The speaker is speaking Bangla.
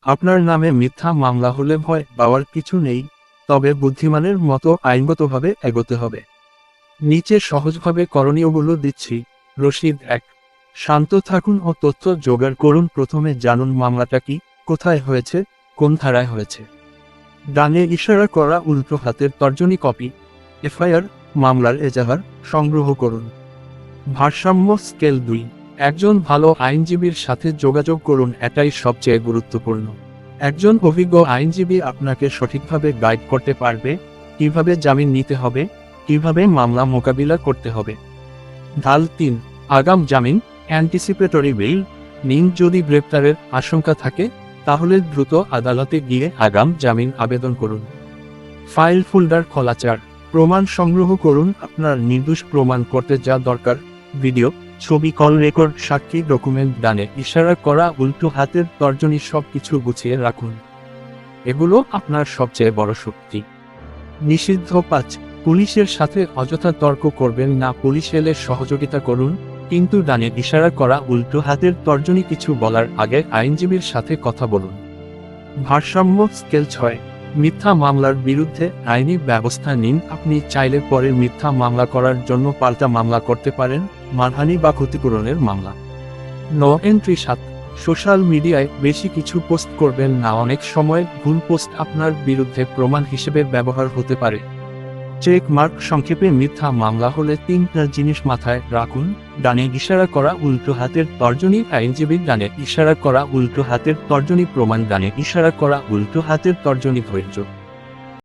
আপনার নামে মিথ্যা মামলা হলে ভয় পাওয়ার কিছু নেই, তবে বুদ্ধিমানের মতো আইনগতভাবে এগোতে হবে। নিচে সহজভাবে করণীয়গুলো দিচ্ছি। রশিদ 1, শান্ত থাকুন ও তথ্য জোগাড় করুন। প্রথমে জানুন মামলাটা কি, কোথায় হয়েছে, কোন ধারায় হয়েছে। ডানে ইশারা করা উল্টো হাতের তর্জনী কপি, এফআইআর, মামলার এজাহার সংগ্রহ করুন। ভারসাম্য স্কেল 2, একজন ভালো আইনজীবীর সাথে যোগাযোগ করুন, এটাই সবচেয়ে গুরুত্বপূর্ণ। একজন অভিজ্ঞ আইনজীবী আপনাকে সঠিকভাবে গাইড করতে পারবে, কিভাবে জামিন নিতে হবে, কিভাবে মামলা মোকাবিলা করতে হবে। ঢাল 3, আগাম জামিন, অ্যান্টিসিপেটরি বেইল নিন। যদি গ্রেপ্তারের আশঙ্কা থাকে তাহলে দ্রুত আদালতে গিয়ে আগাম জামিন আবেদন করুন। ফাইল ফোল্ডার খোলা 4, প্রমাণ সংগ্রহ করুন। আপনার নির্দোষ প্রমাণ করতে যা দরকার, ভিডিও, ছবি, কল রেকর্ড, সাক্ষী, ডকুমেন্ট, ডানে ইশারা করা উল্টো হাতের তর্জনী সবকিছু গুছিয়ে রাখুন। এগুলো আপনার সবচেয়ে বড় শক্তি। নিষিদ্ধ 5, পুলিশের সাথে অযথা তর্ক করবেন না। পুলিশ এলে সহযোগিতা করুন, কিন্তু ডানে ইশারা করা উল্টো হাতের তর্জনী কিছু বলার আগে আইনজীবীর সাথে কথা বলুন। ভারসাম্য স্কেল 6, মিথ্যা মামলার বিরুদ্ধে আইনি ব্যবস্থা নিন। আপনি চাইলে পরে মিথ্যা মামলা করার জন্য পাল্টা মামলা করতে পারেন, মানহানি বা ক্ষতিপূরণের মামলা। নো এন্ট্রি 7, সোশ্যাল মিডিয়ায় বেশি কিছু পোস্ট করবেন না। অনেক সময় ভুল পোস্ট আপনার বিরুদ্ধে প্রমাণ হিসেবে ব্যবহার হতে পারে। চেক মার্ক সংক্ষেপে মিথ্যা মামলা হলে 3টা জিনিস মাথায় রাখুন। ডানে ইশারা করা উল্টো হাতের তর্জনী আইনজীবী, ডানে ইশারা করা উল্টো হাতের তর্জনী প্রমাণ, ডানে ইশারা করা উল্টো হাতের তর্জনী ধৈর্য।